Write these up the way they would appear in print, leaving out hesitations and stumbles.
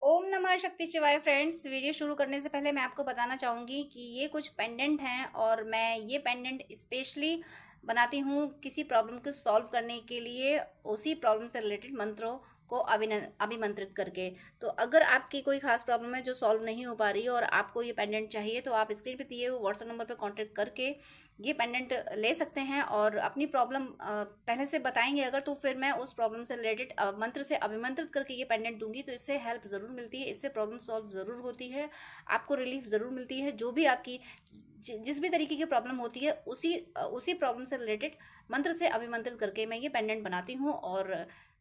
ओम नमः शक्ति शिवाय फ्रेंड्स। वीडियो शुरू करने से पहले मैं आपको बताना चाहूँगी कि ये कुछ पेंडेंट हैं और मैं ये पेंडेंट स्पेशली बनाती हूँ किसी प्रॉब्लम को सॉल्व करने के लिए, उसी प्रॉब्लम से रिलेटेड मंत्रों को अभिमंत्रित करके। तो अगर आपकी कोई खास प्रॉब्लम है जो सॉल्व नहीं हो पा रही है और आपको ये पेंडेंट चाहिए, तो आप स्क्रीन पे दिए हुए व्हाट्सएप नंबर पे कांटेक्ट करके ये पेंडेंट ले सकते हैं और अपनी प्रॉब्लम पहले से बताएंगे अगर, तो फिर मैं उस प्रॉब्लम से रिलेटेड मंत्र से अभिमंत्रित करके ये पेंडेंट दूंगी। तो इससे हेल्प ज़रूर मिलती है, इससे प्रॉब्लम सॉल्व ज़रूर होती है, आपको रिलीफ ज़रूर मिलती है। जो भी आपकी जिस भी तरीके की प्रॉब्लम होती है, उसी प्रॉब्लम से रिलेटेड मंत्र से अभिमंत्रित करके मैं ये पेंडेंट बनाती हूँ और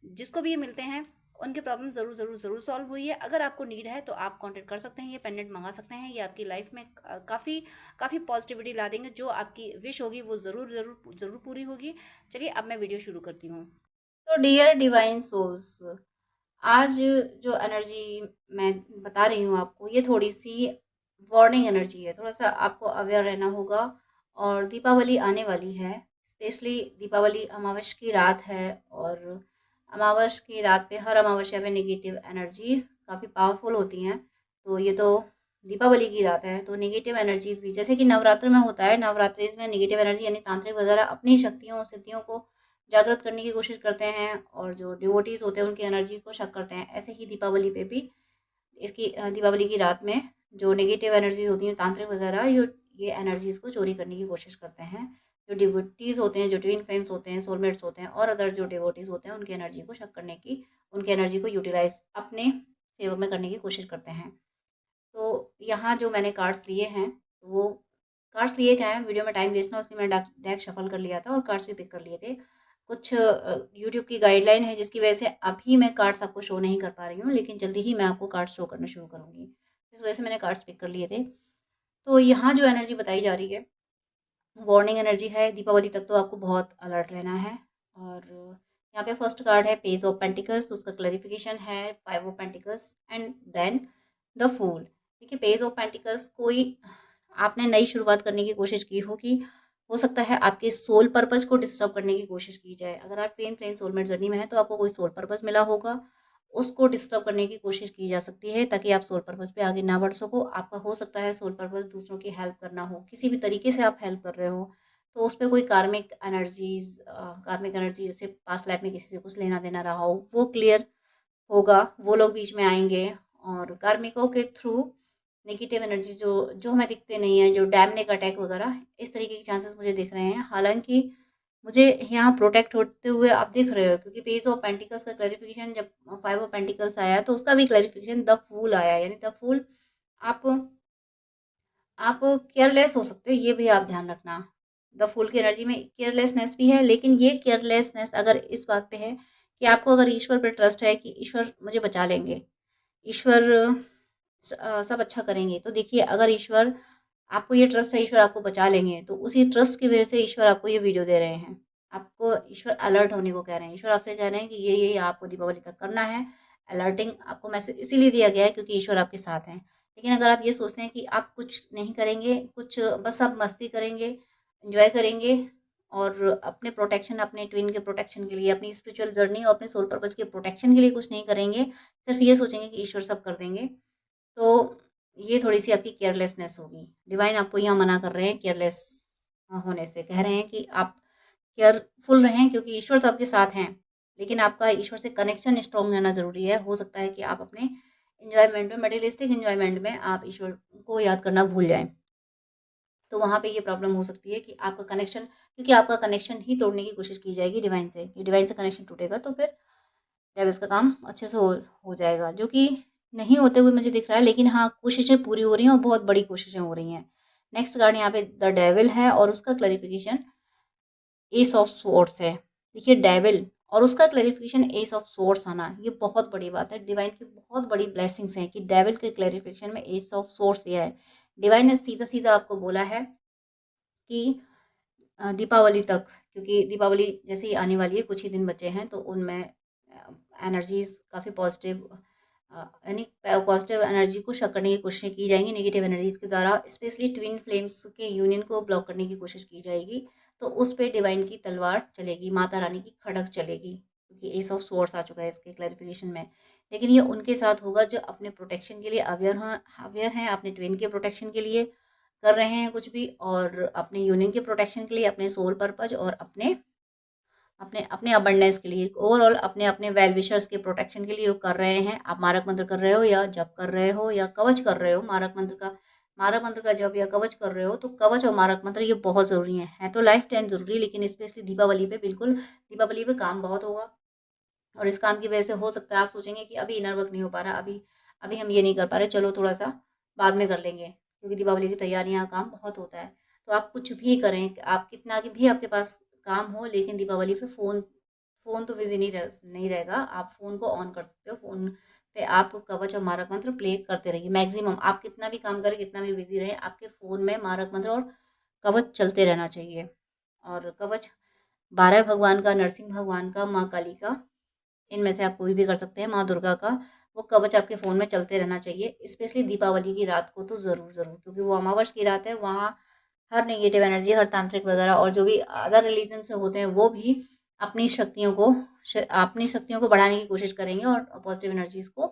जिसको भी ये मिलते हैं उनकी प्रॉब्लम ज़रूर ज़रूर ज़रूर सॉल्व हुई है। अगर आपको नीड है तो आप कांटेक्ट कर सकते हैं, ये पेंडेंट मंगा सकते हैं। ये आपकी लाइफ में काफ़ी काफ़ी पॉजिटिविटी ला देंगे। जो आपकी विश होगी वो ज़रूर ज़रूर ज़रूर पूरी होगी। चलिए अब मैं वीडियो शुरू करती हूँ। तो डियर डिवाइन सोल्स, आज जो एनर्जी मैं बता रही हूँ आपको, ये थोड़ी सी वार्निंग एनर्जी है। थोड़ा सा आपको अवेयर रहना होगा। और दीपावली आने वाली है, स्पेशली दीपावली अमावस की रात है और अमावस की रात पे हर अमावस्या में नेगेटिव एनर्जीज काफ़ी पावरफुल होती हैं। तो ये तो दीपावली की रात है, तो नेगेटिव एनर्जीज भी, जैसे कि नवरात्र में होता है, नवरात्रि में नेगेटिव एनर्जी यानी तांत्रिक वगैरह अपनी शक्तियों सिद्धियों को जागृत करने की कोशिश करते हैं और जो डिवोटीज होते हैं उनकी एनर्जी को शक करते हैं। ऐसे ही दीपावली पे भी इसकी दीपावली की रात में जो नेगेटिव एनर्जीज होती हैं तांत्रिक वगैरह, ये एनर्जीज को चोरी करने की कोशिश करते हैं। जो डिवोटीज होते हैं, जो ट्विन फ्लेम्स होते हैं, सोलमेट्स होते हैं और अदर जो डिवोटीज होते हैं, उनकी एनर्जी को शक करने की, उनकी एनर्जी को यूटिलाइज अपने फेवर में करने की कोशिश करते हैं। तो यहाँ जो मैंने कार्ड्स लिए हैं, तो वो कार्ड्स लिए क्या है, वीडियो में टाइम वेस्ट ना, उसमें मैंने डेक शफल कर लिया था और कार्ड्स भी पिक कर लिए थे। कुछ यूट्यूब की गाइडलाइन है जिसकी वजह से अभी मैं कार्ड्स आपको शो नहीं कर पा रही हूँ, लेकिन जल्दी ही मैं आपको कार्ड्स शो करना शुरू करूँगी। इस वजह से मैंने कार्ड्स पिक कर लिए थे। तो यहाँ जो एनर्जी बताई जा रही है, वार्निंग एनर्जी है। दीपावली तक तो आपको बहुत अलर्ट रहना है। और यहाँ पे फर्स्ट कार्ड है पेज ऑफ पेंटिकल्स, उसका क्लैरिफिकेशन है 5 of pentacles and then the fool. देखिए, पेज ऑफ पेंटिकल्स, कोई आपने नई शुरुआत करने की कोशिश की होगी, हो सकता है आपके सोल पर्पस को डिस्टर्ब करने की कोशिश की जाए। अगर आप ट्विन फ्लेम सोलमेट जर्नी में है तो आपको कोई सोल पर्पस मिला होगा, उसको डिस्टर्ब करने की कोशिश की जा सकती है ताकि आप सोल पर्पस पे आगे ना बढ़ सको। आपका हो सकता है सोल पर्पस दूसरों की हेल्प करना हो, किसी भी तरीके से आप हेल्प कर रहे हो, तो उस पे कोई कार्मिक एनर्जी जैसे पास्ट लाइफ में किसी से कुछ लेना देना रहा हो, वो क्लियर होगा। वो लोग बीच में आएंगे और कार्मिकों के थ्रू नेगेटिव एनर्जी जो जो हमें दिखते नहीं है, जो डैमनिक अटैक वगैरह, इस तरीके के चांसेस मुझे दिख रहे हैं। हालांकि मुझे यहाँ प्रोटेक्ट होते हुए आप दिख रहे हो, क्योंकि पेज ऑफ पेंटिकल्स का क्लैरिफिकेशन जब 5 ऑफ पेंटिकल्स आया तो उसका भी क्लैरिफिकेशन द फूल आया, यानी द फूल। आप आप केयरलेस हो सकते हो, ये भी आप ध्यान रखना। द फूल की एनर्जी में केयरलेसनेस भी है, लेकिन ये केयरलेसनेस अगर इस बात पे है कि आपको अगर ईश्वर पे ट्रस्ट है कि ईश्वर मुझे बचा लेंगे, ईश्वर सब अच्छा करेंगे, तो देखिए, अगर ईश्वर, आपको ये ट्रस्ट है ईश्वर आपको बचा लेंगे, तो उसी ट्रस्ट की वजह से ईश्वर आपको ये वीडियो दे रहे हैं। आपको ईश्वर अलर्ट होने को कह रहे हैं। ईश्वर आपसे कह रहे हैं कि ये आपको दीपावली तक करना है। अलर्टिंग आपको मैसेज इसीलिए दिया गया है क्योंकि ईश्वर आपके साथ हैं। लेकिन अगर आप ये सोचते हैं कि आप कुछ नहीं करेंगे, कुछ बस आप मस्ती करेंगे, एंजॉय करेंगे और अपने प्रोटेक्शन, अपने ट्विन के प्रोटेक्शन के लिए, अपनी स्पिरिचुअल जर्नी और अपने सोल पर्पस के प्रोटेक्शन के लिए कुछ नहीं करेंगे, सिर्फ ये सोचेंगे कि ईश्वर सब कर देंगे, तो ये थोड़ी-सी आपकी केयरलेसनेस होगी। डिवाइन आपको यहाँ मना कर रहे हैं केयरलेस होने से। कह रहे हैं कि आप केयरफुल रहें क्योंकि ईश्वर तो आपके साथ हैं, लेकिन आपका ईश्वर से कनेक्शन स्ट्रॉन्ग रहना ज़रूरी है। हो सकता है कि आप अपने एन्जॉयमेंट में, मटेरियलिस्टिक एन्जॉयमेंट में आप ईश्वर को याद करना भूल जाएँ। तो वहाँ पे ये प्रॉब्लम हो सकती है कि आपका कनेक्शन, क्योंकि आपका कनेक्शन ही तोड़ने की कोशिश की जाएगी डिवाइन से। कि डिवाइन से कनेक्शन टूटेगा तो फिर डेविल्स का काम अच्छे से हो जाएगा, जो कि नहीं होते हुए मुझे दिख रहा है, लेकिन हाँ, कोशिशें पूरी हो रही हैं और बहुत बड़ी कोशिशें हो रही हैं। नेक्स्ट कार्ड यहाँ पे द डेविल है और उसका क्लैरिफिकेशन एस ऑफ सोर्ड्स है। देखिए, डेविल और उसका क्लैरिफिकेशन एस ऑफ सोर्ड्स आना, ये बहुत बड़ी बात है। डिवाइन की बहुत बड़ी ब्लेसिंग्स हैं कि डेविल के क्लैरिफिकेशन में एस ऑफ सोर्ड्स दिया है। डिवाइन ने सीधा सीधा आपको बोला है कि दीपावली तक, क्योंकि दीपावली जैसे ही आने वाली है, कुछ ही दिन बचे हैं, तो उनमें एनर्जीज काफ़ी पॉजिटिव, यानी पॉजिटिव एनर्जी को शक करने की कोशिश की जाएंगी नेगेटिव एनर्जीज के द्वारा। स्पेशली ट्विन फ्लेम्स के यूनियन को ब्लॉक करने की कोशिश की जाएगी। तो उस पर डिवाइन की तलवार चलेगी, माता रानी की खड़क चलेगी, क्योंकि एस ऑफ सोर्स आ चुका है इसके क्लैरिफिकेशन में। लेकिन ये उनके साथ होगा जो अपने प्रोटेक्शन के लिए अवेयर हैं, अपने ट्विन के प्रोटेक्शन के लिए कर रहे हैं कुछ भी, और अपने यूनियन के प्रोटेक्शन के लिए, अपने सोल पर्पज और अपने अपने अपने अबंडेंस के लिए, ओवरऑल अपने अपने वेल विशर्स के प्रोटेक्शन के लिए वो कर रहे हैं। आप मारक मंत्र कर रहे हो या जप कर रहे हो या कवच कर रहे हो, मारक मंत्र का जप या कवच कर रहे हो, तो कवच और मारक मंत्र ये बहुत ज़रूरी है तो लाइफ टाइम ज़रूरी, लेकिन स्पेशली दीपावली पे बिल्कुल, दीपावली पे काम बहुत होगा। और इस काम की वजह से हो सकता है आप सोचेंगे कि अभी इनर वर्क नहीं हो पा रहा, अभी अभी हम ये नहीं कर पा रहे, चलो थोड़ा सा बाद में कर लेंगे, क्योंकि दीपावली की तैयारियां काम बहुत होता है। तो आप कुछ भी करें, आप कितना भी आपके पास काम हो, लेकिन दीपावली पे फ़ोन फ़ोन तो बिजी नहीं रहेगा। आप फ़ोन को ऑन कर सकते हो, फ़ोन पे आप कवच और मारक मंत्र प्ले करते रहिए। मैक्सिमम आप कितना भी काम करें, कितना भी बिजी रहें, आपके फ़ोन में मारक मंत्र और कवच चलते रहना चाहिए। और कवच 12 भगवान का, नरसिंह भगवान का, माँ काली का, इनमें से आप कोई भी कर सकते हैं, माँ दुर्गा का, वो कवच आपके फ़ोन में चलते रहना चाहिए। स्पेशली दीपावली की रात को तो ज़रूर, क्योंकि वो अमावस की रात है, वहाँ हर नेगेटिव एनर्जी, हर तांत्रिक वगैरह और जो भी अदर रिलीजन से होते हैं, वो भी अपनी शक्तियों को अपनी शक्तियों को बढ़ाने की कोशिश करेंगे और पॉजिटिव एनर्जीज को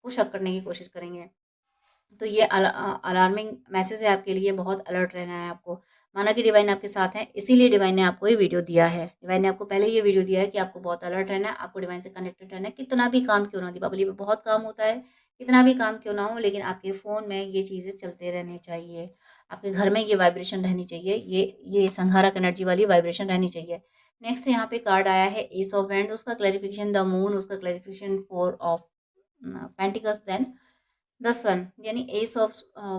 पुश अप करने की कोशिश करेंगे। तो ये अलार्मिंग मैसेज है आपके लिए, बहुत अलर्ट रहना है आपको। माना कि डिवाइन आपके साथ है, इसीलिए डिवाइन ने आपको ये वीडियो दिया है। डिवाइन ने आपको पहले ये वीडियो दिया है कि आपको बहुत अलर्ट रहना है, आपको डिवाइन से कनेक्टेड रहना है। कितना भी काम क्यों ना हो, दीपावली में बहुत काम होता है, कितना भी काम क्यों ना हो, लेकिन आपके फ़ोन में ये चीज़ें चलते रहने चाहिए। आपके घर में ये वाइब्रेशन रहनी चाहिए, ये संहारक एनर्जी वाली वाइब्रेशन रहनी चाहिए। नेक्स्ट यहाँ पे कार्ड आया है एस ऑफ वैंड, उसका क्लैरिफिकेशन द मून, उसका clarification 4 of pentacles, then the sun, यानी एस ऑफ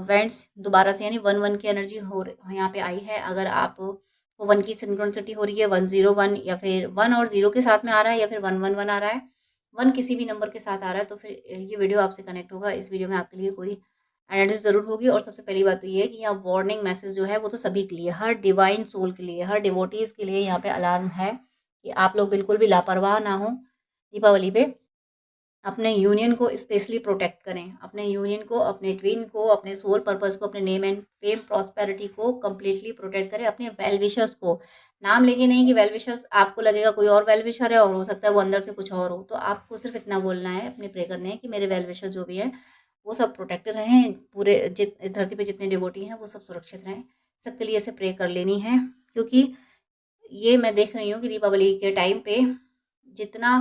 वेंट्स दोबारा से, यानी 1 1 की एनर्जी यहाँ पे आई है। अगर आप को 1 की सिंक्रोनिसिटी हो रही है, 1 0 1, या फिर 1 और 0 के साथ में आ रहा है, या फिर 1 1 1 आ रहा है, 1 किसी भी नंबर के साथ आ रहा है, तो फिर ये वीडियो आपसे कनेक्ट होगा। इस वीडियो में आपके लिए कोई एनर्जी ज़रूर होगी। और सबसे पहली बात तो ये है कि यहाँ वार्निंग मैसेज जो है वो तो सभी के लिए, हर डिवाइन सोल के लिए, हर डिवोटीज़ के लिए यहाँ पे अलार्म है कि आप लोग बिल्कुल भी लापरवाह ना हो। दीपावली पे अपने यूनियन को स्पेशली प्रोटेक्ट करें, अपने यूनियन को, अपने ट्विन को, अपने सोल पर्पस को, अपने नेम एंड फेम प्रॉस्पेरिटी को कम्प्लीटली प्रोटेक्ट करें। अपने वेल विशर्स को, नाम लेके नहीं कि वेल विशर्स, आपको लगेगा कोई और वेल विशर है और हो सकता है वो अंदर से कुछ और हो, तो आपको सिर्फ इतना बोलना है, अपने प्रे करने हैं कि मेरे वेल विशर जो भी हैं वो सब प्रोटेक्टेड रहें, पूरे धरती पे जितने डिवोटी हैं वो सब सुरक्षित रहें। सबके लिए ऐसे प्रे कर लेनी है, क्योंकि ये मैं देख रही हूँ कि दीपावली के टाइम पे जितना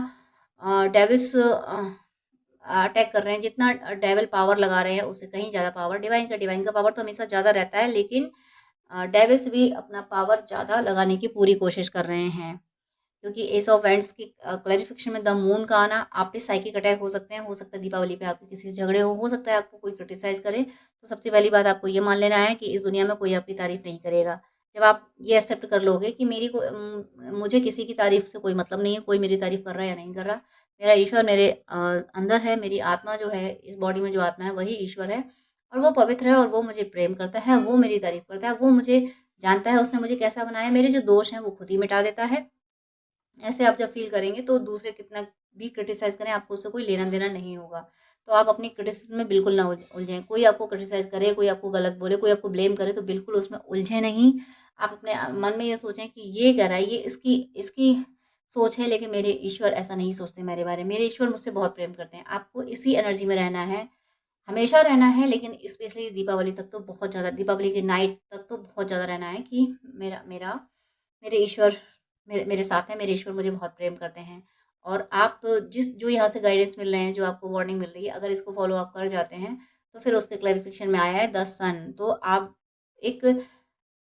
डेविल्स अटैक कर रहे हैं, जितना डेविल पावर लगा रहे हैं, उससे कहीं ज़्यादा पावर डिवाइन का पावर तो हमेशा ज़्यादा रहता है, लेकिन डेविल्स भी अपना पावर ज़्यादा लगाने की पूरी कोशिश कर रहे हैं। क्योंकि एस ऑफ वेंट्स की क्लैरिफिकेशन में द मून का आना, आप पे साइकिक अटैक हो सकते हैं, हो सकता है दीपावली पे आपके किसी से झगड़े हो सकता है आपको कोई क्रिटिसाइज करे, तो सबसे पहली बात आपको ये मान लेना है कि इस दुनिया में कोई आपकी तारीफ नहीं करेगा। जब आप ये एक्सेप्ट कर लोगे कि मुझे किसी की तारीफ से कोई मतलब नहीं है, कोई मेरी तारीफ कर रहा है या नहीं कर रहा, मेरा ईश्वर मेरे अंदर है, मेरी आत्मा जो है, इस बॉडी में जो आत्मा है वही ईश्वर है, और वो पवित्र है, और वो मुझे प्रेम करता है, वो मेरी तारीफ करता है, वो मुझे जानता है, उसने मुझे कैसा बनाया है, मेरे जो दोष हैं वो खुद ही मिटा देता है। ऐसे आप जब फील करेंगे तो दूसरे कितना भी क्रिटिसाइज करें, आपको उससे कोई लेना देना नहीं होगा। तो आप अपनी क्रिटिसिज्म में बिल्कुल ना उलझें। कोई आपको क्रिटिसाइज करे, कोई आपको गलत बोले, कोई आपको ब्लेम करे, तो बिल्कुल उसमें उलझे नहीं। आप अपने मन में ये सोचें कि ये कह रहा है, ये इसकी इसकी सोच है, लेकिन मेरे ईश्वर ऐसा नहीं सोचते मेरे बारे में, मेरे ईश्वर मुझसे बहुत प्रेम करते हैं। आपको इसी एनर्जी में रहना है, हमेशा रहना है, लेकिन स्पेशली दीपावली तक तो बहुत ज़्यादा, दीपावली की नाइट तक तो बहुत ज़्यादा रहना है कि मेरा मेरा मेरे ईश्वर मेरे मेरे साथ हैं, मेरे ईश्वर मुझे बहुत प्रेम करते हैं। और आप जो यहाँ से गाइडेंस मिल रहे हैं, जो आपको वार्निंग मिल रही है, अगर इसको फॉलो आप कर जाते हैं, तो फिर उसके क्लैरिफिकेशन में आया है द सन। तो एक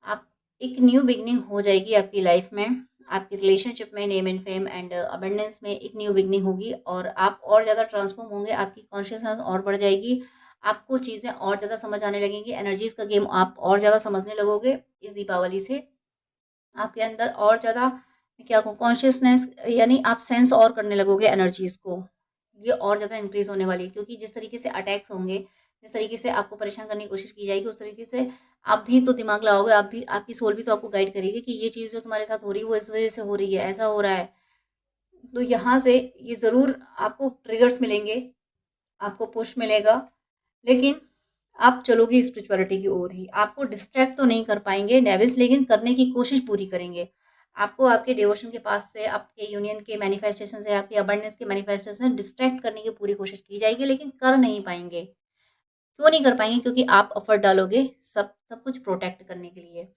आप एक न्यू बिगनिंग हो जाएगी आपकी लाइफ में, आपकी रिलेशनशिप में, name and fame and abundance में एक न्यू बिगनिंग होगी, और आप और ज़्यादा ट्रांसफॉर्म होंगे, आपकी कॉन्शियसनेस और बढ़ जाएगी, आपको चीज़ें और ज़्यादा समझ आने लगेंगी, एनर्जीज का गेम आप और ज़्यादा समझने लगोगे इस दीपावली से। आपके अंदर और ज़्यादा क्या कहूँ, कॉन्शियसनेस, यानी आप सेंस और करने लगोगे एनर्जीज़ को, ये और ज़्यादा इंक्रीज होने वाली है। क्योंकि जिस तरीके से अटैक्स होंगे, जिस तरीके से आपको परेशान करने की कोशिश की जाएगी, उस तरीके से आप भी तो दिमाग लगाओगे, आप भी, आपकी सोल भी तो आपको गाइड करेगी कि ये चीज़ जो तुम्हारे साथ हो रही है वो इस वजह से हो रही है, ऐसा हो रहा है। तो यहाँ से ये ज़रूर आपको ट्रिगर्स मिलेंगे, आपको पुश मिलेगा, लेकिन आप चलोगे स्पिरिचुअलिटी की ओर ही। आपको डिस्ट्रैक्ट तो नहीं कर पाएंगे डेविल्स, लेकिन करने की कोशिश पूरी करेंगे। आपको आपके डिवोशन के पास से, आपके यूनियन के मैनिफेस्टेशन से, आपकी अबंडेंस के मैनिफेस्टेशन से डिस्ट्रैक्ट करने की पूरी कोशिश की जाएगी, लेकिन कर नहीं पाएंगे। क्यों नहीं कर पाएंगे? क्योंकि आप एफर्ट डालोगे सब सब कुछ प्रोटेक्ट करने के लिए।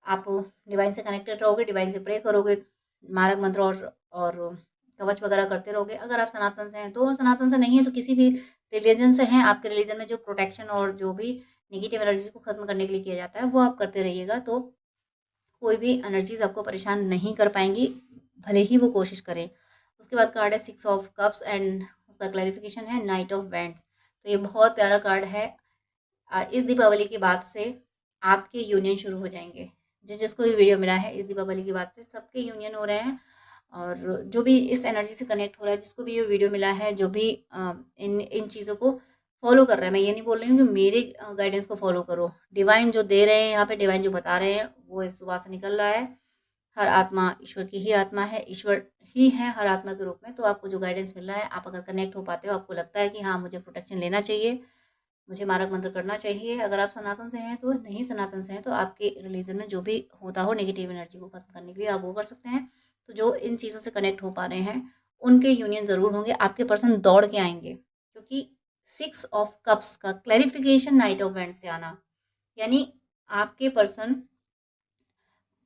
आप डिवाइन से कनेक्टेड रहोगे, डिवाइन से प्रे करोगे, मारक मंत्र और कवच वगैरह करते रहोगे। अगर आप सनातन से हैं तो, और सनातन से नहीं है तो किसी भी रिलीजन से हैं, आपके रिलीजन में जो प्रोटेक्शन और जो भी नेगेटिव एनर्जी को खत्म करने के लिए किया जाता है वो आप करते रहिएगा, तो कोई भी एनर्जीज आपको परेशान नहीं कर पाएंगी, भले ही वो कोशिश करें। उसके बाद कार्ड है 6 ऑफ कप्स एंड उसका क्लैरिफिकेशन है नाइट ऑफ वैंड्स। तो ये बहुत प्यारा कार्ड है। इस दीपावली के बाद से आपके यूनियन शुरू हो जाएंगे। जिसको भी वीडियो मिला है, इस दीपावली के बाद से सबके यूनियन हो रहे हैं। और जो भी इस एनर्जी से कनेक्ट हो रहा है, जिसको भी ये वीडियो मिला है, जो भी इन इन चीज़ों को फॉलो कर रहा है, मैं ये नहीं बोल रही हूँ कि मेरे गाइडेंस को फॉलो करो, डिवाइन जो दे रहे हैं यहाँ पे, डिवाइन जो बता रहे हैं वो इस सुबह से निकल रहा है। हर आत्मा ईश्वर की ही आत्मा है, ईश्वर ही है हर आत्मा के रूप में। तो आपको जो गाइडेंस मिल रहा है, आप अगर कनेक्ट हो पाते हो, आपको लगता है कि हाँ मुझे प्रोटेक्शन लेना चाहिए, मुझे मारक मंत्र करना चाहिए। अगर आप सनातन से हैं तो, नहीं सनातन से हैं तो आपके रिलीजन में जो भी होता हो नेगेटिव एनर्जी को खत्म करने के लिए, आप वो कर सकते हैं। तो जो इन चीज़ों से कनेक्ट हो पा रहे हैं उनके यूनियन ज़रूर होंगे, आपके पर्सन दौड़ के आएंगे। क्योंकि 6 ऑफ कप्स का क्लैरिफिकेशन नाइट ऑफ वैंड्स से आना, यानी आपके पर्सन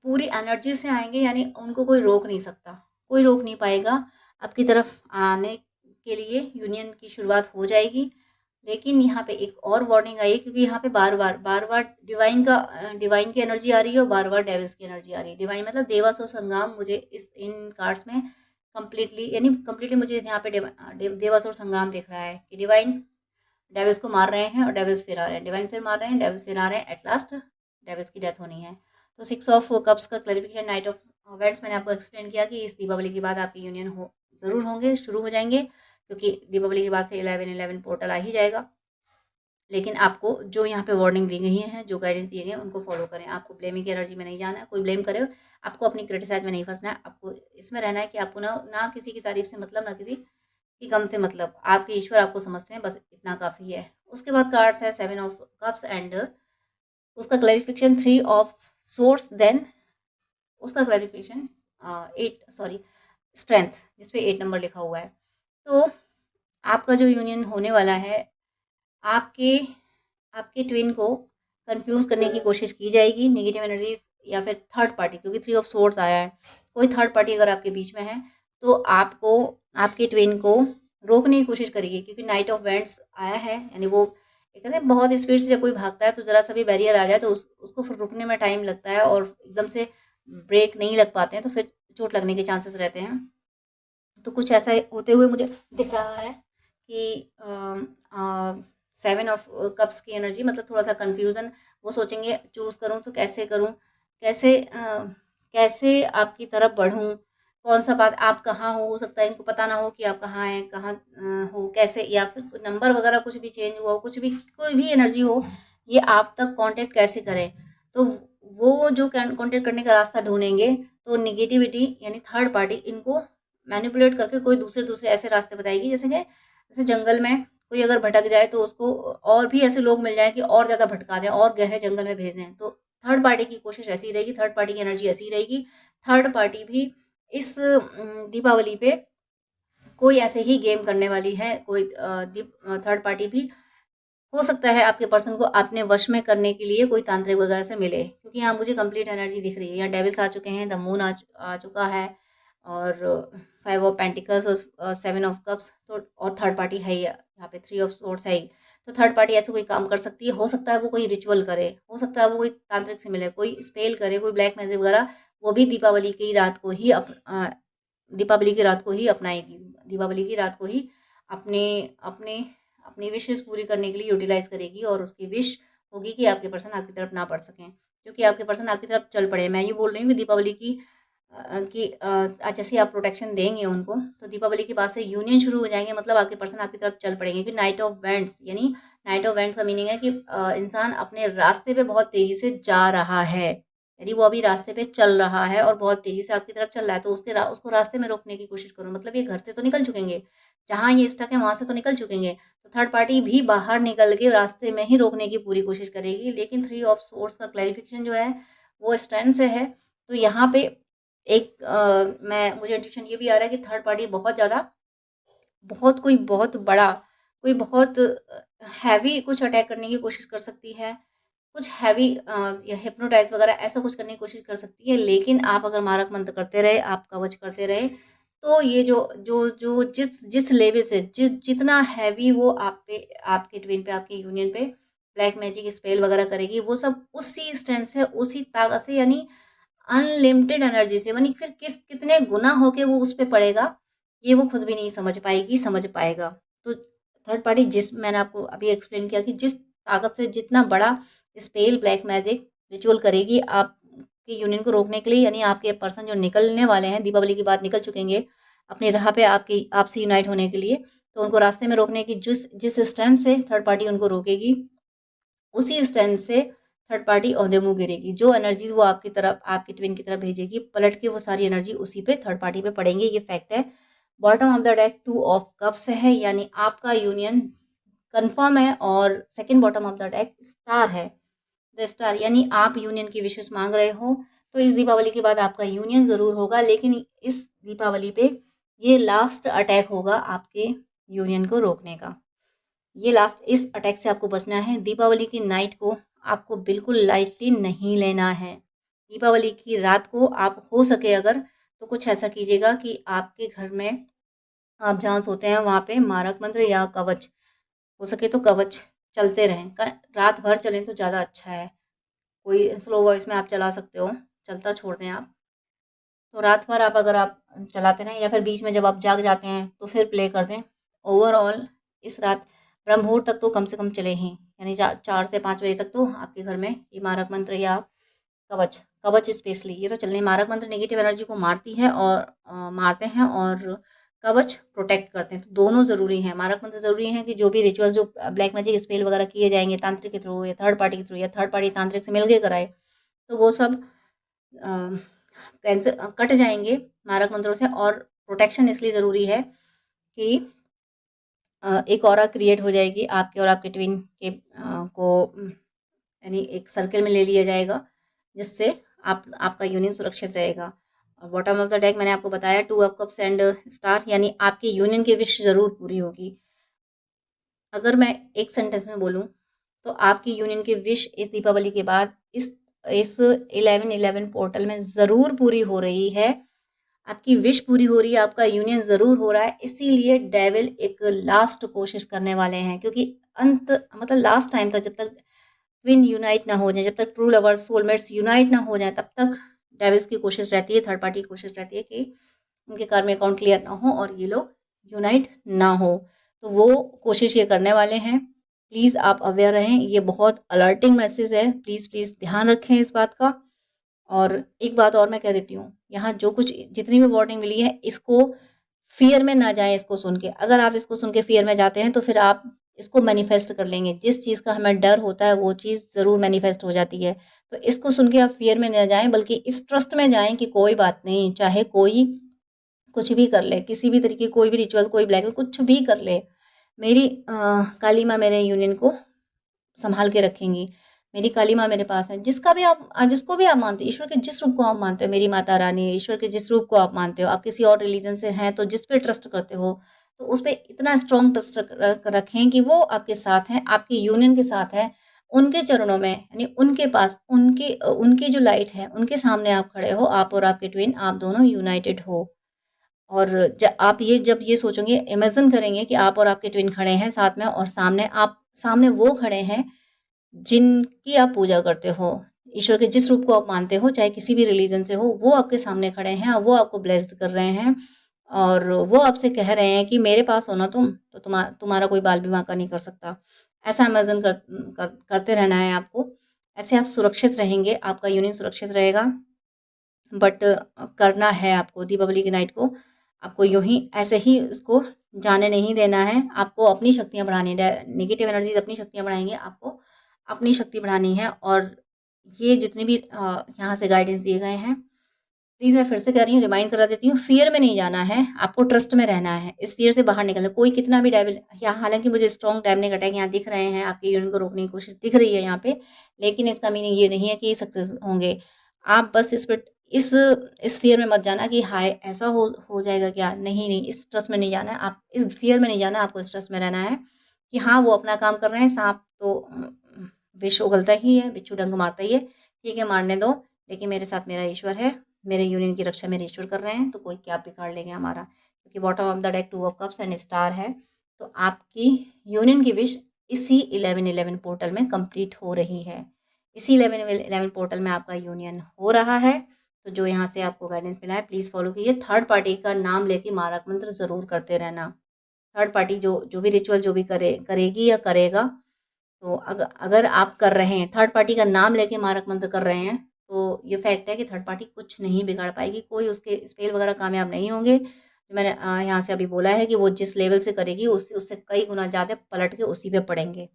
पूरी एनर्जी से आएंगे, यानी उनको कोई रोक नहीं सकता, कोई रोक नहीं पाएगा आपकी तरफ आने के लिए। यूनियन की शुरुआत हो जाएगी। लेकिन यहाँ पे एक और वार्निंग आई है, क्योंकि यहाँ पे बार बार डिवाइन की एनर्जी आ रही है और बार बार डेविल्स की एनर्जी आ रही है। डिवाइन मतलब देवासुर संग्राम, मुझे इन कार्ड्स में कम्प्लीटली मुझे यहाँ पे देवासुर संग्राम दिख रहा है कि डिवाइन डेविल्स को मार रहे हैं और डेविल्स फिर आ रहे हैं, डिवाइन फिर मार रहे हैं, डेविल्स फिर आ रहे हैं, एट लास्ट डेविल्स की डेथ होनी है। तो 6 ऑफ कप्स का क्लैरिफिकेशन नाइट ऑफ वेंट्स मैंने आपको एक्सप्लेन किया कि इस दीपावली के बाद आपके यूनियन हो ज़रूर होंगे, शुरू हो जाएंगे, क्योंकि दीपावली के बाद फिर 11/11 पोर्टल आ ही जाएगा। लेकिन आपको जो यहाँ पे वार्निंग दी गई है, जो गाइडेंस दिए गए हैं, उनको फॉलो करें। आपको ब्लेमिंग की एनर्जी में नहीं जाना है, कोई ब्लेम करे आपको अपनी क्रिटिसाइज में नहीं फंसना है। आपको इसमें रहना है कि आपको ना किसी की तारीफ से मतलब, ना किसी की गम से मतलब। आपके ईश्वर आपको समझते हैं, बस इतना काफ़ी है। उसके बाद कार्ड्स है 7 ऑफ कप्स एंड उसका क्लैरिफिकेशन 3 ऑफ सोर्स, देन उसका क्लैरिफिकेशन 8 स्ट्रेंथ, जिसपे 8 नंबर लिखा हुआ है। तो आपका जो यूनियन होने वाला है, आपके आपके ट्विन को कंफ्यूज करने की कोशिश की जाएगी, नेगेटिव एनर्जीज या फिर थर्ड पार्टी, क्योंकि 3 ऑफ सोर्स आया है। कोई थर्ड पार्टी अगर आपके बीच में है तो आपको आपके ट्विन को रोकने की कोशिश करेगी, क्योंकि नाइट ऑफ वेंट्स आया है। यानी वो एक कहते हैं बहुत स्पीड से जब कोई भागता है तो ज़रा सा भी बैरियर आ जाए तो उसको फिर रुकने में टाइम लगता है और एकदम से ब्रेक नहीं लग पाते हैं, तो फिर चोट लगने के चांसेस रहते हैं। तो कुछ ऐसा होते हुए मुझे दिख रहा है कि 7 ऑफ कप्स की एनर्जी मतलब थोड़ा सा कन्फ्यूज़न। वो सोचेंगे चूज़ करूँ तो कैसे करूँ, कैसे आपकी तरफ बढ़ूँ, कौन सा बात, आप कहाँ हो सकता है इनको पता ना हो कि आप कहाँ हैं, कहाँ हो, कैसे, या फिर नंबर वगैरह कुछ भी चेंज हुआ हो, कुछ भी कोई भी एनर्जी हो, ये आप तक कांटेक्ट कैसे करें। तो वो जो कांटेक्ट करने का रास्ता ढूंढेंगे, तो निगेटिविटी यानी थर्ड पार्टी इनको मैनिपुलेट करके कोई दूसरे ऐसे रास्ते बताएगी, जैसे जंगल में कोई अगर भटक जाए तो उसको और भी ऐसे लोग मिल जाए कि और ज़्यादा भटका दें और गहरे जंगल में भेज दें। तो थर्ड पार्टी की कोशिश ऐसी रहेगी, थर्ड पार्टी की एनर्जी ऐसी रहेगी। थर्ड पार्टी भी इस दीपावली पे कोई ऐसे ही गेम करने वाली है। कोई थर्ड पार्टी भी हो सकता है आपके पर्सन को अपने वश में करने के लिए कोई तांत्रिक वगैरह से मिले, क्योंकि यहाँ मुझे कंप्लीट एनर्जी दिख रही है। यहाँ डेविल्स आ चुके हैं, द मून आ चुका है, और 5 ऑफ पेंटिकल्स और 7 ऑफ कप्स, तो और थर्ड पार्टी है ही, यहाँ पे 3 ऑफ सोर्ड्स है ही। तो थर्ड पार्टी ऐसे कोई काम कर सकती है। हो सकता है वो कोई रिचुअल करे, हो सकता है वो कोई तांत्रिक से मिले, कोई स्पेल करे, कोई ब्लैक मैजिक वगैरह, वो भी दीपावली की रात को ही अपनाएगी, दीपावली की रात को ही अपने अपने अपनी विशेष पूरी करने के लिए यूटिलाइज करेगी। और उसकी विश होगी कि आपके पर्सन आपकी तरफ ना बढ़ सकें, क्योंकि आपके पर्सन आपकी तरफ चल पड़े। मैं ये बोल रही हूँ कि दीपावली जैसे आप प्रोटेक्शन देंगे उनको, तो दीपावली के बाद से यूनियन शुरू हो जाएंगे, मतलब आपके पर्सन आपकी तरफ चल पड़ेंगे। कि नाइट ऑफ वेंट्स, यानी नाइट ऑफ वेंट्स का मीनिंग है कि इंसान अपने रास्ते पे बहुत तेज़ी से जा रहा है। यदि वो अभी रास्ते पे चल रहा है और बहुत तेज़ी से आपकी तरफ चल रहा है, तो उसको रास्ते में रोकने की कोशिश करो। मतलब ये घर से तो निकल चुकेंगे, जहाँ ये स्टक है वहाँ से तो निकल चुकेंगे, तो थर्ड पार्टी भी बाहर निकल के रास्ते में ही रोकने की पूरी कोशिश करेगी। लेकिन 3 ऑफ सोर्स का क्लैरिफिकेशन जो है वो स्ट्रेंथ से है। तो यहाँ पे मुझे इंट्यूशन ये भी आ रहा है कि थर्ड पार्टी बहुत ज़्यादा, कोई बहुत बड़ा, कोई बहुत हैवी कुछ अटैक करने की कोशिश कर सकती है, कुछ हैवी या हिप्नोटाइज वगैरह ऐसा कुछ करने की कोशिश कर सकती है। लेकिन आप अगर मारक मंत्र करते रहे, आप कवच करते रहे, तो ये जो जो जो जिस जिस लेवल से जितना हैवी वो आप पे, आपके ट्विन पे, आपके यूनियन पे ब्लैक मैजिक स्पेल वगैरह करेगी, वो सब उसी स्ट्रेंथ से, उसी ताकत से, यानी अनलिमिटेड एनर्जी से, यानी फिर कितने गुना होके वो उस पे पड़ेगा, ये वो खुद भी नहीं समझ पाएगी, समझ पाएगा। तो थर्ड पार्टी, जिस मैंने आपको अभी एक्सप्लेन किया कि जिस ताकत से जितना बड़ा स्पेल ब्लैक मैजिक रिचुअल करेगी आपके यूनियन को रोकने के लिए, यानी आपके पर्सन जो निकलने वाले हैं, दीपावली के बाद निकल चुकेंगे अपनी राह पे आपकी आपसे यूनाइट होने के लिए, तो उनको रास्ते में रोकने की जिस जिस स्ट्रेंथ से थर्ड पार्टी उनको रोकेगी, उसी स्ट्रेंथ से third party on the move गिरेगी। जो एनर्जी वो आपकी तरफ, आपके ट्विन की तरफ भेजेगी, पलट के वो सारी एनर्जी उसी पे थर्ड पार्टी पे पड़ेंगे। ये फैक्ट है। Bottom of the deck 2 of cups है, यानी आपका यूनियन कंफर्म है। और second bottom of the deck star है, द स्टार, यानी आप यूनियन की विशेष मांग रहे हो, तो इस दीपावली के बाद आपका यूनियन ज़रूर होगा, लेकिन इस दीपावली पे ये लास्ट अटैक होगा आपके यूनियन को रोकने का। ये लास्ट, इस अटैक से आपको बचना है। दीपावली की नाइट को आपको बिल्कुल लाइटली नहीं लेना है। दीपावली की रात को आप हो सके अगर, तो कुछ ऐसा कीजिएगा कि आपके घर में आप जहाँ सोते हैं वहाँ पे मारक मंत्र या कवच, हो सके तो कवच चलते रहें, रात भर चलें तो ज़्यादा अच्छा है। कोई स्लो वॉइस में आप चला सकते हो, चलता छोड़ दें आप। तो रात भर आप अगर आप चलाते रहें, या फिर बीच में जब आप जाग जाते हैं तो फिर प्ले कर दें। ओवरऑल इस रात ब्रह्म मुहूर्त तक तो कम से कम चले ही, यानी 4 से 5 बजे तक तो आपके घर में ये मारक मंत्र या कवच, कवच स्पेशली ये तो चलने। मारक मंत्र नेगेटिव एनर्जी को मारती है और मारते हैं, और कवच प्रोटेक्ट करते हैं, तो दोनों ज़रूरी हैं। मारक मंत्र ज़रूरी है कि जो भी रिचुअल्स, जो ब्लैक मैजिक स्पेल वगैरह किए जाएंगे तांत्रिक के थ्रू या थर्ड पार्टी के थ्रू, या थर्ड पार्टी तांत्रिक से मिलकर कराए, तो वो सब कैंसर कट जाएंगे मारक मंत्रों से। और प्रोटेक्शन इसलिए ज़रूरी है कि एक ऑरा क्रिएट हो जाएगी आपके और आपके ट्विन के को, यानी एक सर्कल में ले लिया जाएगा, जिससे आपका यूनियन सुरक्षित रहेगा। और बॉटम ऑफ द डेक मैंने आपको बताया 2 ऑफ कप्स एंड स्टार, यानी आपके यूनियन की विश ज़रूर पूरी होगी। अगर मैं एक सेंटेंस में बोलूँ, तो आपकी यूनियन की विश इस दीपावली के बाद इस 11/11 पोर्टल में ज़रूर पूरी हो रही है। आपकी विश पूरी हो रही है, आपका यूनियन ज़रूर हो रहा है। इसीलिए डेविल एक लास्ट कोशिश करने वाले हैं, क्योंकि अंत, मतलब लास्ट टाइम तक, जब तक ट्विन यूनाइट ना हो जाए, जब तक ट्रू लवर्स, सोलमेट्स यूनाइट ना हो जाए, तब तक डेविल्स की कोशिश रहती है, थर्ड पार्टी की कोशिश रहती है कि उनके कार्मिक अकाउंट क्लियर ना हो और ये लोग यूनाइट ना हो। तो वो कोशिश ये करने वाले हैं। प्लीज़ आप अवेयर रहें, ये बहुत अलर्टिंग मैसेज है। प्लीज़ प्लीज़ ध्यान रखें इस बात का। और एक बात और मैं कह देती हूँ, यहाँ जो कुछ जितनी भी वार्निंग मिली है, इसको फियर में ना जाएं। इसको सुन के, अगर आप इसको सुन के फियर में जाते हैं, तो फिर आप इसको मैनिफेस्ट कर लेंगे। जिस चीज़ का हमें डर होता है वो चीज़ ज़रूर मैनिफेस्ट हो जाती है। तो इसको सुन के आप फियर में ना जाएं, बल्कि इस ट्रस्ट में जाएं कि कोई बात नहीं, चाहे कोई कुछ भी कर ले, किसी भी तरीके, कोई भी रिचुअल, कोई ब्लैक कुछ भी कर ले, मेरी काली माँ मेरे यूनियन को संभाल के रखेंगी। मेरी काली माँ मेरे पास है। जिसका भी आप, जिसको भी आप मानते हो, ईश्वर के जिस रूप को आप मानते हो, मेरी माता रानी, ईश्वर के जिस रूप को आप मानते हो, आप किसी और रिलीजन से हैं तो जिस पे ट्रस्ट करते हो, तो उस पर इतना स्ट्रॉन्ग ट्रस्ट रखें कि वो आपके साथ हैं, आपके यूनियन के साथ है। उनके चरणों में, यानी उनके पास, उनकी जो लाइट है, उनके सामने आप खड़े हो, आप और आपके ट्विन, आप दोनों यूनाइटेड हो। और जब ये सोचोगे, इमेजिन करेंगे कि आप और आपके ट्विन खड़े हैं साथ में, और सामने वो खड़े हैं जिनकी आप पूजा करते हो, ईश्वर के जिस रूप को आप मानते हो, चाहे किसी भी रिलीजन से हो, वो आपके सामने खड़े हैं और वो आपको ब्लेस्ड कर रहे हैं। और वो आपसे कह रहे हैं कि मेरे पास हो ना तुम, तो तुम्हारा कोई बाल भी बांका नहीं कर सकता। ऐसा इमेजिन करते रहना है आपको। ऐसे आप सुरक्षित रहेंगे, आपका यूनियन सुरक्षित रहेगा। बट करना है आपको दीपावली की नाइट को, आपको यूं ही ऐसे ही इसको जाने नहीं देना है। आपको अपनी शक्तियाँ बढ़ानी है। नेगेटिव एनर्जीज अपनी शक्तियाँ बढ़ाएंगे, आपको अपनी शक्ति बढ़ानी है। और ये जितने भी यहाँ से गाइडेंस दिए गए हैं, प्लीज़ मैं फिर से कह रही हूँ, रिमाइंड करा देती हूँ, फियर में नहीं जाना है, आपको ट्रस्ट में रहना है। इस फियर से बाहर निकलना, कोई कितना भी डेविल, यहाँ हालांकि मुझे स्ट्रॉन्ग डैमनिक अटैक यहाँ दिख रहे हैं, आपके यूनियन को रोकने की कोशिश दिख रही है यहाँ पे, लेकिन इसका मीनिंग ये नहीं है कि सक्सेस होंगे। आप बस इस फियर में मत जाना कि हाय ऐसा हो जाएगा क्या, नहीं नहीं, इस ट्रस्ट में नहीं जाना है, आप इस फियर में नहीं जाना, आपको इस ट्रस्ट में रहना है कि हाँ वो अपना काम कर रहे हैं। सांप तो विष उगलता ही है, बिच्छू डंक मारता ही है, ठीक है मारने दो, लेकिन मेरे साथ मेरा ईश्वर है, मेरे यूनियन की रक्षा मेरे ईश्वर कर रहे हैं, तो कोई क्या बिगाड़ लेंगे हमारा, क्योंकि bottom of the deck 2 of cups and star है। तो आपकी यूनियन की विश इसी 11-11 पोर्टल में कंप्लीट हो रही है, इसी 11-11 पोर्टल में आपका यूनियन हो रहा है। तो जो यहाँ से आपको गाइडेंस मिला है प्लीज़ फॉलो कीजिए। थर्ड पार्टी का नाम लेके मारक मंत्र ज़रूर करते रहना। थर्ड पार्टी जो भी रिचुअल जो भी करेगी या करेगा, तो अगर आप कर रहे हैं, थर्ड पार्टी का नाम लेके मारक मंत्र कर रहे हैं, तो ये फैक्ट है कि थर्ड पार्टी कुछ नहीं बिगाड़ पाएगी, कोई उसके स्पेल वगैरह कामयाब नहीं होंगे। जो मैंने यहाँ से अभी बोला है कि वो जिस लेवल से करेगी उससे कई गुना ज़्यादा पलट के उसी पे पड़ेंगे।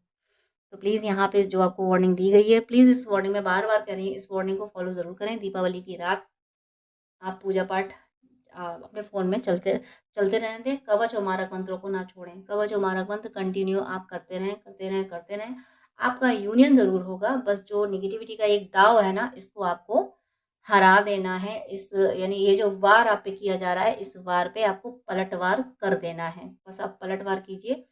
तो प्लीज़ यहाँ पे जो आपको वार्निंग दी गई है, प्लीज़ इस वार्निंग में बार बार करें, इस वार्निंग को फॉलो ज़रूर करें। दीपावली की रात आप पूजा पाठ अपने फ़ोन में चलते चलते रहने दें। कवच और मारक मंत्रों को ना छोड़ें, कवच और मारक मंत्र कंटिन्यू आप करते रहें करते रहें करते रहें। आपका यूनियन ज़रूर होगा, बस जो निगेटिविटी का एक दाव है ना, इसको आपको हरा देना है। इस यानी ये जो वार आप पे किया जा रहा है, इस वार पे आपको पलटवार कर देना है। बस आप पलटवार कीजिए।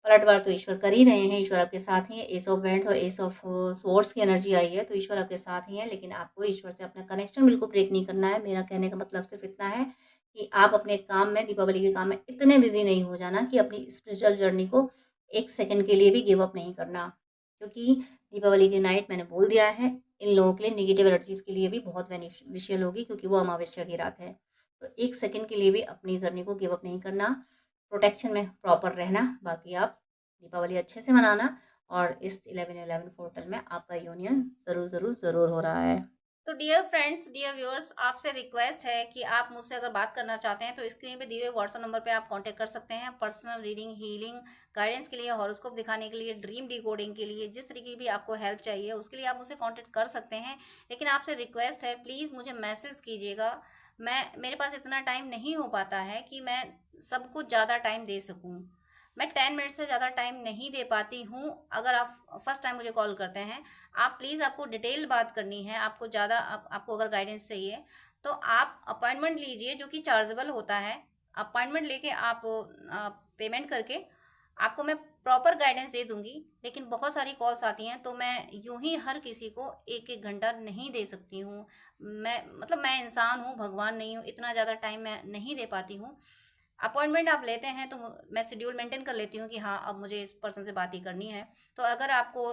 पलटवार तो ईश्वर कर ही रहे हैं, ईश्वर आपके साथ ही है। एस ऑफ वैंड्स और एस ऑफ स्वॉर्ड्स की एनर्जी आई है, तो ईश्वर आपके साथ ही है, लेकिन आपको ईश्वर से अपना कनेक्शन बिल्कुल ब्रेक नहीं करना है। मेरा कहने का मतलब सिर्फ इतना है कि आप अपने काम में, दीपावली के काम में इतने बिजी नहीं हो जाना कि अपनी स्पिरिचुअल जर्नी को एक सेकंड के लिए भी गिव अप नहीं करना, क्योंकि दीपावली की नाइट मैंने बोल दिया है इन लोगों के लिए, निगेटिव एनर्जीज के लिए भी बहुत बेनिफिशियल होगी, क्योंकि वो अमावस्या की रात है। तो एक सेकंड के लिए भी अपनी जर्नी को गिव अप नहीं करना, प्रोटेक्शन में प्रॉपर रहना। बाकी आप दीपावली अच्छे से मनाना, और इस 11-11 पोर्टल में आपका यूनियन ज़रूर ज़रूर ज़रूर हो रहा है। तो डियर फ्रेंड्स, डियर व्यूअर्स, आपसे रिक्वेस्ट है कि आप मुझसे अगर बात करना चाहते हैं तो स्क्रीन पे दिए हुए व्हाट्सएप नंबर पे आप कांटेक्ट कर सकते हैं। पर्सनल रीडिंग, हीलिंग, गाइडेंस के लिए, हॉरोस्कोप दिखाने के लिए, ड्रीम डिकोडिंग के लिए, जिस तरीके की भी आपको हेल्प चाहिए उसके लिए आप मुझसे कांटेक्ट कर सकते हैं। लेकिन आपसे रिक्वेस्ट है, प्लीज़ मुझे मैसेज कीजिएगा। मेरे पास इतना टाइम नहीं हो पाता है कि मैं सबको ज़्यादा टाइम दे सकूँ। मैं 10 मिनट से ज़्यादा टाइम नहीं दे पाती हूँ। अगर आप फर्स्ट टाइम मुझे कॉल करते हैं, आप प्लीज़, आपको डिटेल बात करनी है, आपको ज़्यादा आपको अगर गाइडेंस चाहिए तो आप अपॉइंटमेंट लीजिए, जो कि चार्जेबल होता है। अपॉइंटमेंट लेके आप पेमेंट करके आपको मैं प्रॉपर गाइडेंस दे दूंगी। लेकिन बहुत सारी कॉल्स आती हैं तो मैं यूं ही हर किसी को 1-1 घंटा नहीं दे सकती हूँ। मैं इंसान हूँ, भगवान नहीं हूँ, इतना ज़्यादा टाइम मैं नहीं दे पाती हूँ। अपॉइंटमेंट आप लेते हैं तो मैं शेड्यूल मेंटेन कर लेती हूँ कि हाँ अब मुझे इस पर्सन से बात ही करनी है। तो अगर आपको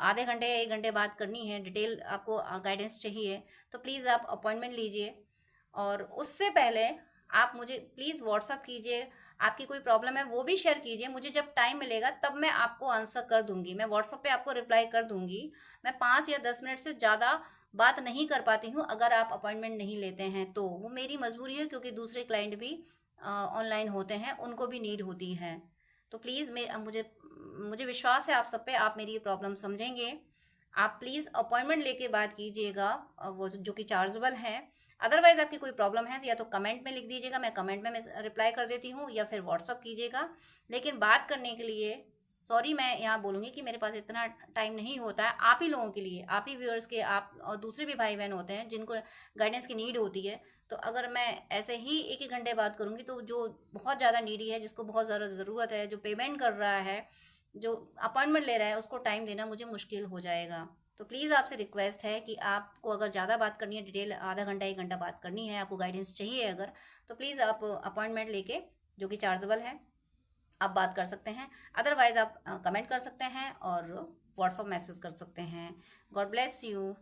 आधे घंटे या 1 घंटे बात करनी है, डिटेल आपको गाइडेंस चाहिए, तो प्लीज़ आप अपॉइंटमेंट लीजिए। और उससे पहले आप मुझे प्लीज़ व्हाट्सअप कीजिए। आपकी कोई प्रॉब्लम है वो भी शेयर कीजिए, मुझे जब टाइम मिलेगा तब मैं आपको आंसर कर दूंगी। मैं व्हाट्सअप पे आपको रिप्लाई कर दूंगी। मैं 5 या 10 मिनट से ज़्यादा बात नहीं कर पाती हूँ अगर आप अपॉइंटमेंट नहीं लेते हैं तो। वो मेरी मजबूरी है, क्योंकि दूसरे क्लाइंट भी ऑनलाइन होते हैं, उनको भी नीड होती है। तो प्लीज़ मुझे मुझे विश्वास है आप सब पे, आप मेरी ये प्रॉब्लम समझेंगे। आप प्लीज़ अपॉइंटमेंट लेके बात कीजिएगा, वो जो कि चार्जेबल है। अदरवाइज़ आपकी कोई प्रॉब्लम है तो या तो कमेंट में लिख दीजिएगा, मैं कमेंट में मैं रिप्लाई कर देती हूँ, या फिर व्हाट्सअप कीजिएगा। लेकिन बात करने के लिए सॉरी, मैं यहाँ बोलूँगी कि मेरे पास इतना टाइम नहीं होता है। आप ही लोगों के लिए, आप ही व्यूअर्स के, आप और दूसरे भी भाई बहन होते हैं जिनको गाइडेंस की नीड होती है। तो अगर मैं ऐसे ही 1-1 घंटे बात करूँगी तो जो बहुत ज़्यादा नीडी है, जिसको बहुत ज़्यादा ज़रूरत है, जो पेमेंट कर रहा है, जो अपॉइंटमेंट ले रहा है, उसको टाइम देना मुझे मुश्किल हो जाएगा। तो प्लीज़ आपसे रिक्वेस्ट है कि आपको अगर ज़्यादा बात करनी है, डिटेल आधा घंटा 1 घंटा बात करनी है, आपको गाइडेंस चाहिए अगर, तो प्लीज़ आप अपॉइंटमेंट लेके, जो कि चार्जेबल है, आप बात कर सकते हैं। अदरवाइज़ आप कमेंट कर सकते हैं और व्हाट्सअप मैसेज कर सकते हैं। God bless you.